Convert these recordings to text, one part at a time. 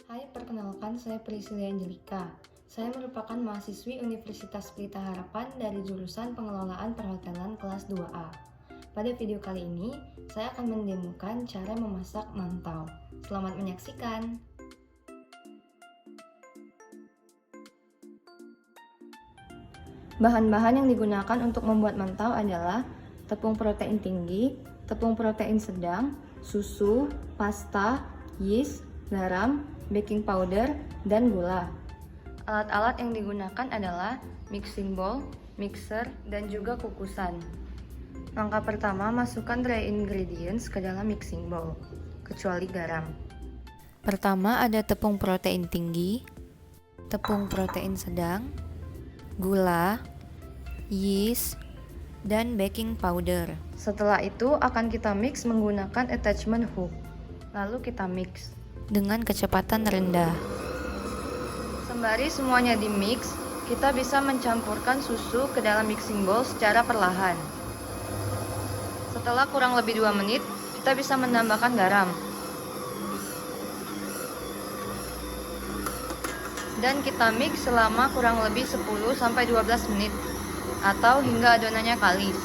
Hai, perkenalkan saya Priscilia Angelika. Saya merupakan mahasiswi Universitas Pelita Harapan dari jurusan Pengelolaan Perhotelan kelas 2A. Pada video kali ini, saya akan mendemokan cara memasak mantau. Selamat menyaksikan! Bahan-bahan yang digunakan untuk membuat mantau adalah tepung protein tinggi, tepung protein sedang, susu, pasta, yeast, garam, baking powder, dan gula. Alat-alat yang digunakan adalah mixing bowl, mixer, dan juga kukusan. Langkah pertama, masukkan dry ingredients ke dalam mixing bowl, kecuali garam. Pertama ada tepung protein tinggi, tepung protein sedang, gula, yeast, dan baking powder. Setelah itu akan kita mix menggunakan attachment hook. Lalu kita mix dengan kecepatan rendah. Sembari semuanya di mix, kita bisa mencampurkan susu ke dalam mixing bowl secara perlahan. Setelah kurang lebih 2 menit, kita bisa menambahkan garam. Dan kita mix selama kurang lebih 10-12 menit atau hingga adonannya kalis.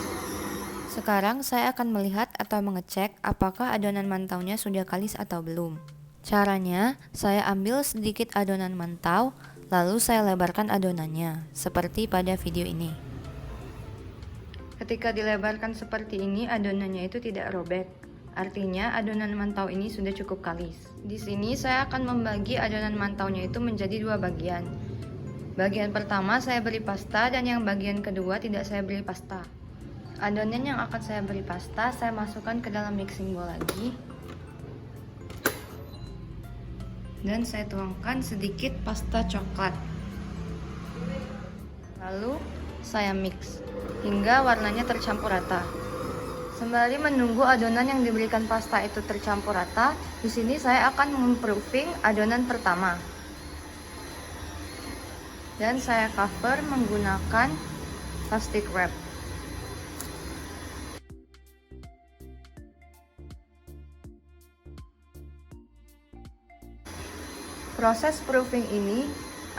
Sekarang saya akan melihat atau mengecek apakah adonan mantaunya sudah kalis atau belum. Caranya, saya ambil sedikit adonan mantau, lalu saya lebarkan adonannya, seperti pada video ini. Ketika dilebarkan seperti ini, adonannya itu tidak robek. Artinya adonan mantau ini sudah cukup kalis. Di sini saya akan membagi adonan mantaunya itu menjadi 2 bagian. Bagian pertama saya beri pasta dan yang bagian kedua tidak saya beri pasta. Adonan yang akan saya beri pasta saya masukkan ke dalam mixing bowl lagi. Dan saya tuangkan sedikit pasta coklat. Lalu saya mix hingga warnanya tercampur rata. Sembari menunggu adonan yang diberikan pasta itu tercampur rata, di sini saya akan memproofing adonan pertama. Dan saya cover menggunakan plastic wrap. Proses proofing ini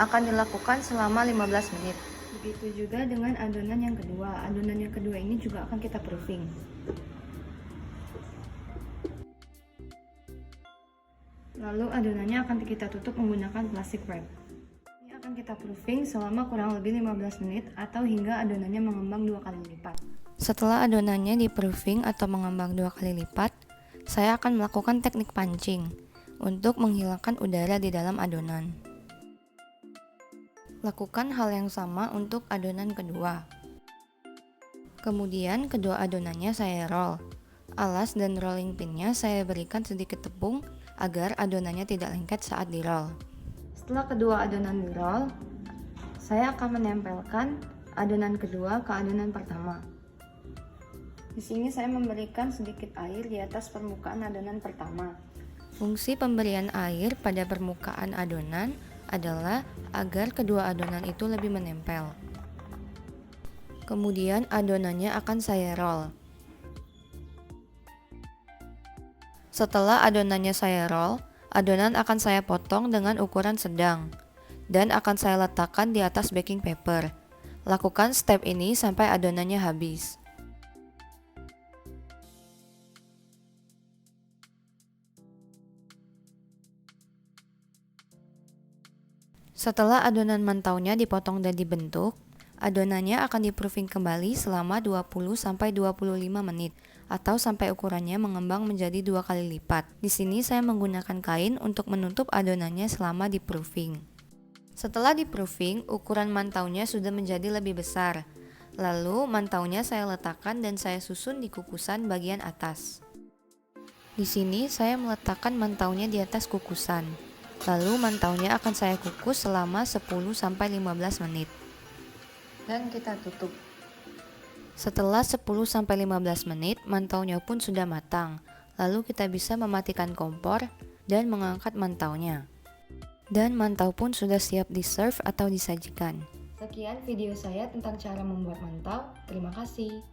akan dilakukan selama 15 menit. Begitu juga dengan adonan yang kedua. Adonan yang kedua ini juga akan kita proofing. Lalu adonannya akan kita tutup menggunakan plastic wrap. Ini akan kita proofing selama kurang lebih 15 menit atau hingga adonannya mengembang 2 kali lipat. Setelah adonannya di proofing atau mengembang 2 kali lipat, saya akan melakukan teknik pancing untuk menghilangkan udara di dalam adonan. Lakukan hal yang sama untuk adonan kedua. Kemudian kedua adonannya saya roll. Alas dan rolling pinnya saya berikan sedikit tepung agar adonannya tidak lengket saat di roll. Setelah kedua adonan di roll, saya akan menempelkan adonan kedua ke adonan pertama. Di sini saya memberikan sedikit air di atas permukaan adonan pertama. Fungsi pemberian air pada permukaan adonan adalah agar kedua adonan itu lebih menempel. Kemudian adonannya akan saya roll. Setelah adonannya saya roll, adonan akan saya potong dengan ukuran sedang dan akan saya letakkan di atas baking paper. Lakukan step ini sampai adonannya habis. Setelah adonan mantaunya dipotong dan dibentuk, adonannya akan di-proofing kembali selama 20-25 menit atau sampai ukurannya mengembang menjadi 2 kali lipat. Di sini saya menggunakan kain untuk menutup adonannya selama di-proofing. Setelah di-proofing, ukuran mantaunya sudah menjadi lebih besar. Lalu mantaunya saya letakkan dan saya susun di kukusan bagian atas. Di sini saya meletakkan mantaunya di atas kukusan. Lalu mantaunya akan saya kukus selama 10-15 menit. Dan kita tutup. Setelah 10-15 menit, mantaunya pun sudah matang. Lalu kita bisa mematikan kompor dan mengangkat mantaunya. Dan mantau pun sudah siap di-serve atau disajikan. Sekian video saya tentang cara membuat mantau. Terima kasih.